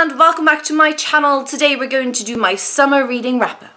and welcome back to my channel. Today we're going to do my summer reading wrap-up.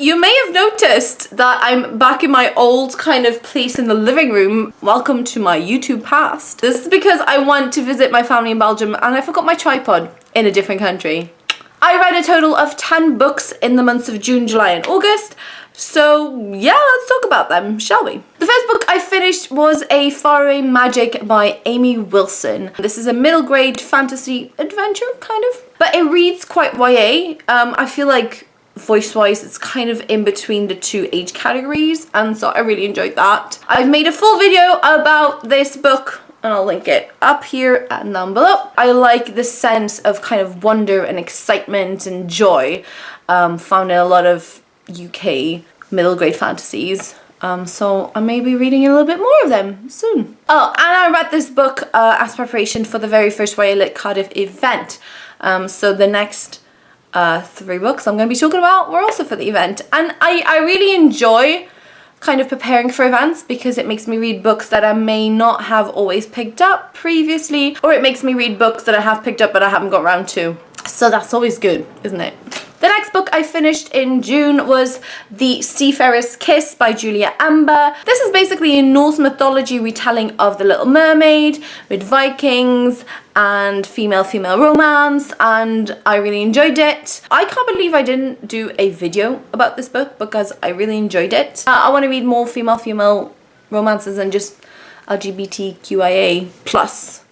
You may have noticed that I'm back in my old kind of place in the living room. Welcome to my YouTube past. This is because I went to visit my family in Belgium and I forgot my tripod in a different country. I read a total of 10 books in the months of June, July and August. So yeah, let's talk about them, shall we? The first book I finished was a Faraway Magic by Amy Wilson. This is a middle grade fantasy adventure, kind of. But it reads quite YA. I feel like voice-wise it's kind of in between the two age categories, and so I really enjoyed that. I've made a full video about this book and I'll link it up here and down below. I like the sense of kind of wonder and excitement and joy found in a lot of UK middle grade fantasies. So I may be reading a little bit more of them soon. Oh, and I read this book as preparation for the very first YA Lit Cardiff event. So the next 3 books I'm going to be talking about were also for the event. And I really enjoy kind of preparing for events because it makes me read books that I may not have always picked up previously, or it makes me read books that I have picked up but I haven't got around to. So that's always good, isn't it? The next book I finished in June was the Sea Fairest Kiss by Julia Amber. This is basically a Norse mythology retelling of The Little Mermaid with Vikings and female romance, and I really enjoyed it. I can't believe I didn't do a video about this book because I really enjoyed it. I want to read more female romances and just LGBTQIA plus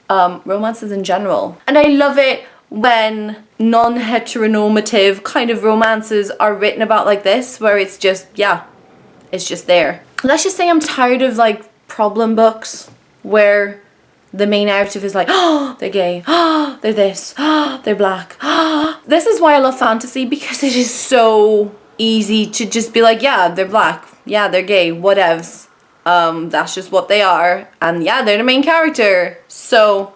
romances in general. And I love it when non-heteronormative kind of romances are written about like this, where it's just, yeah, it's just there. Let's just say I'm tired of like problem books where the main narrative is like, oh, they're gay, oh, they're this, oh, they're black. Oh. This is why I love fantasy, because it is so easy to just be like, yeah, they're black, yeah, they're gay, whatevs. That's just what they are, and yeah, they're the main character. So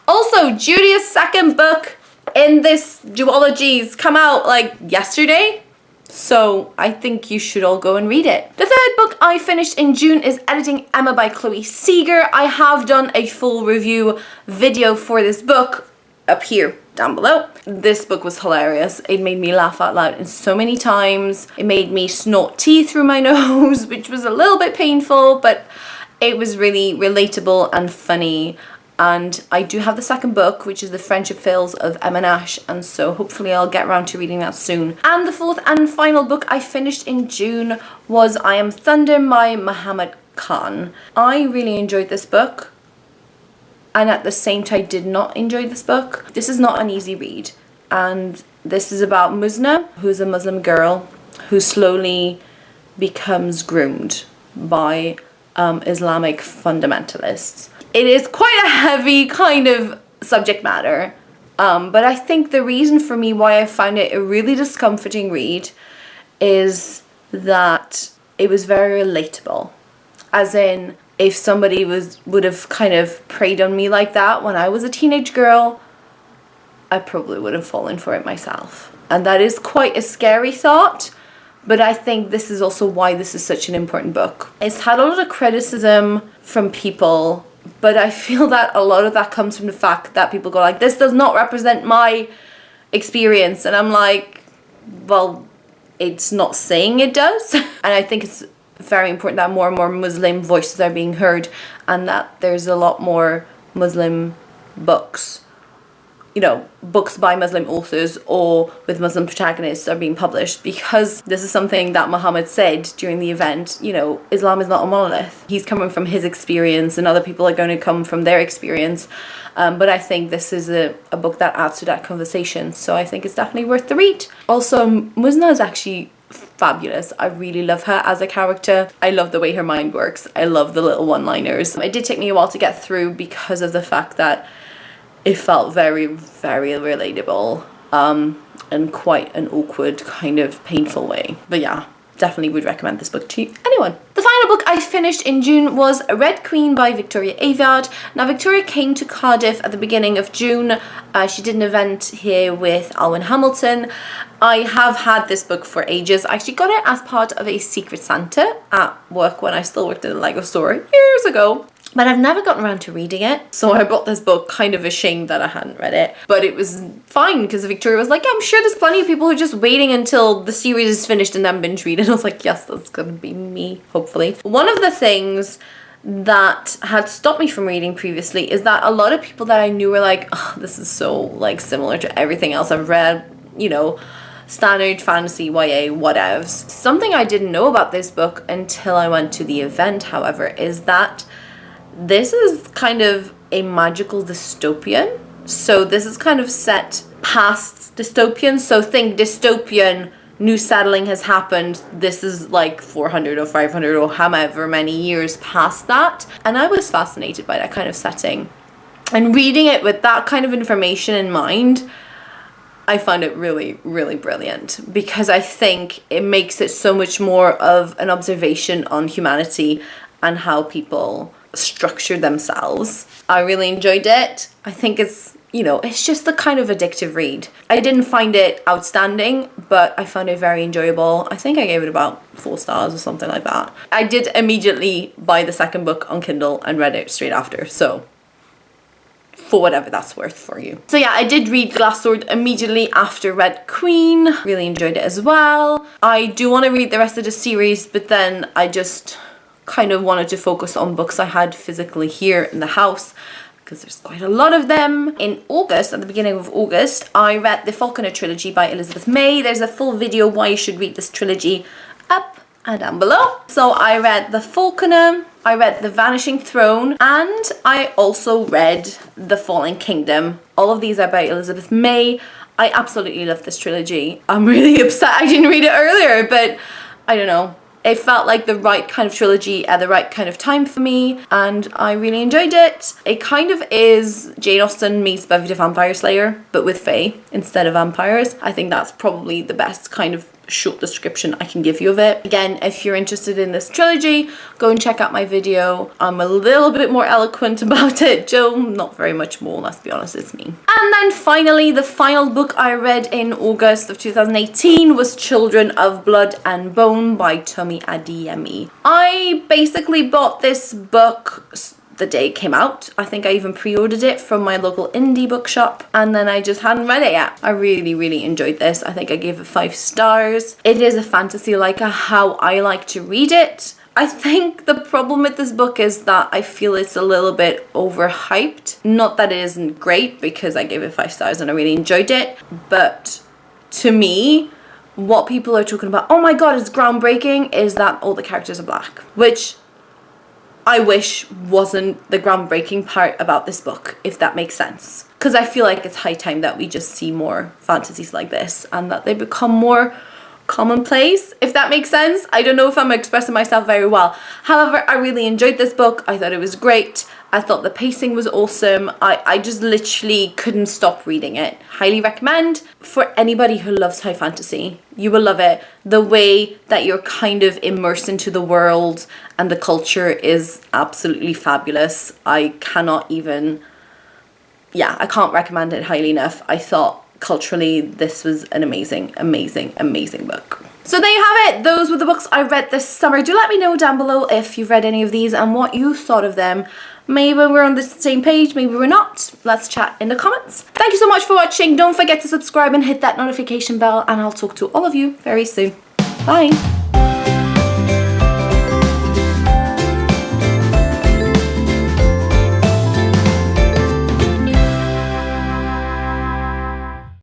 also, Julia's second book in this duology's come out like yesterday, so I think you should all go and read it. The third book I finished in June is Editing Emma by Chloe Seeger. I have done a full review video for this book up here down below. This book was hilarious. It made me laugh out loud so many times. It made me snort tea through my nose, which was a little bit painful, but it was really relatable and funny. And I do have the second book, which is The Friendship Fails of Emma Nash, and so hopefully I'll get around to reading that soon. And the fourth and final book I finished in June was I Am Thunder by Muhammad Khan. I really enjoyed this book, and at the same time I did not enjoy this book. This is not an easy read, and this is about Muzna, who's a Muslim girl who slowly becomes groomed by Islamic fundamentalists. It is quite a heavy kind of subject matter, but I think the reason for me why I found it a really discomforting read is that it was very relatable. As in, if somebody would have kind of preyed on me like that when I was a teenage girl, I probably would have fallen for it myself. And that is quite a scary thought, but I think this is also why this is such an important book. It's had a lot of criticism from people, but I feel that a lot of that comes from the fact that people go like, this does not represent my experience. And I'm like, well, it's not saying it does. And I think it's very important that more and more Muslim voices are being heard, and that there's a lot more Muslim books, you know, books by Muslim authors or with Muslim protagonists are being published, because this is something that Muhammad said during the event. You know, Islam is not a monolith. He's coming from his experience and other people are going to come from their experience. But I think this is a book that adds to that conversation. So I think it's definitely worth the read. Also, Muzna is actually fabulous. I really love her as a character. I love the way her mind works. I love the little one-liners. It did take me a while to get through because of the fact that it felt very, very relatable, in quite an awkward, kind of painful way. But yeah, definitely would recommend this book to you anyway. anyone. The final book I finished in June was Red Queen by Victoria Aveyard. Now, Victoria came to Cardiff at the beginning of June. She did an event here with Alwyn Hamilton. I have had this book for ages. I actually got it as part of a Secret Santa at work when I still worked in a Lego store years ago. But I've never gotten around to reading it. So I bought this book kind of ashamed that I hadn't read it. But it was fine because Victoria was like, yeah, I'm sure there's plenty of people who are just waiting until the series is finished and then binge read it. And I was like, yes, that's gonna be me, hopefully. One of the things that had stopped me from reading previously is that a lot of people that I knew were like, oh, this is so like similar to everything else I've read, you know, standard fantasy, YA, whatevs. Something I didn't know about this book until I went to the event, however, is that this is kind of a magical dystopian. So this is kind of set past dystopian. So think dystopian, new settling has happened. This is like 400 or 500 or however many years past that. And I was fascinated by that kind of setting. And reading it with that kind of information in mind, I find it really, really brilliant because I think it makes it so much more of an observation on humanity and how people structure themselves. I really enjoyed it. I think it's, you know, it's just the kind of addictive read. I didn't find it outstanding, but I found it very enjoyable. I think I gave it about 4 stars or something like that. I did immediately buy the second book on Kindle and read it straight after, so for whatever that's worth for you. So yeah, I did read Glass Sword immediately after Red Queen. Really enjoyed it as well. I do want to read the rest of the series, but then I just kind of wanted to focus on books I had physically here in the house because there's quite a lot of them. In August, at the beginning of August, I read the Falconer Trilogy by Elizabeth May. There's a full video why you should read this trilogy up and down below. So I read The Falconer, I read The Vanishing Throne, and I also read The Fallen Kingdom. All of these are by Elizabeth May. I absolutely love this trilogy. I'm really upset I didn't read it earlier, but I don't know. It felt like the right kind of trilogy at the right kind of time for me, and I really enjoyed it. It kind of is Jane Austen meets Buffy the Vampire Slayer, but with fae instead of vampires. I think that's probably the best kind of short description I can give you of it. Again, if you're interested in this trilogy, go and check out my video. I'm a little bit more eloquent about it. Joe, not very much more, let's be honest, it's me. And then finally, the final book I read in August of 2018 was Children of Blood and Bone by Tomi Adeyemi. I basically bought this book the day it came out. I think I even pre-ordered it from my local indie bookshop, and then I just hadn't read it yet. I really, really enjoyed this. I think I gave it 5 stars. It is a fantasy like how I like to read it. I think the problem with this book is that I feel it's a little bit overhyped. Not that it isn't great, because I gave it 5 stars and I really enjoyed it, but to me, what people are talking about, oh my god, it's groundbreaking, is that all the characters are black, which I wish wasn't the groundbreaking part about this book, if that makes sense. Because I feel like it's high time that we just see more fantasies like this and that they become more commonplace, if that makes sense. I don't know if I'm expressing myself very well. However, I really enjoyed this book. I thought it was great. I thought the pacing was awesome. I just literally couldn't stop reading it. Highly recommend for anybody who loves high fantasy. You will love it. The way that you're kind of immersed into the world and the culture is absolutely fabulous. I cannot even, I can't recommend it highly enough. I thought culturally this was an amazing, amazing, amazing book. So there you have it. Those were the books I read this summer. Do let me know down below if you've read any of these and what you thought of them. Maybe we're on the same page, maybe we're not. Let's chat in the comments. Thank you so much for watching. Don't forget to subscribe and hit that notification bell, and I'll talk to all of you very soon. Bye.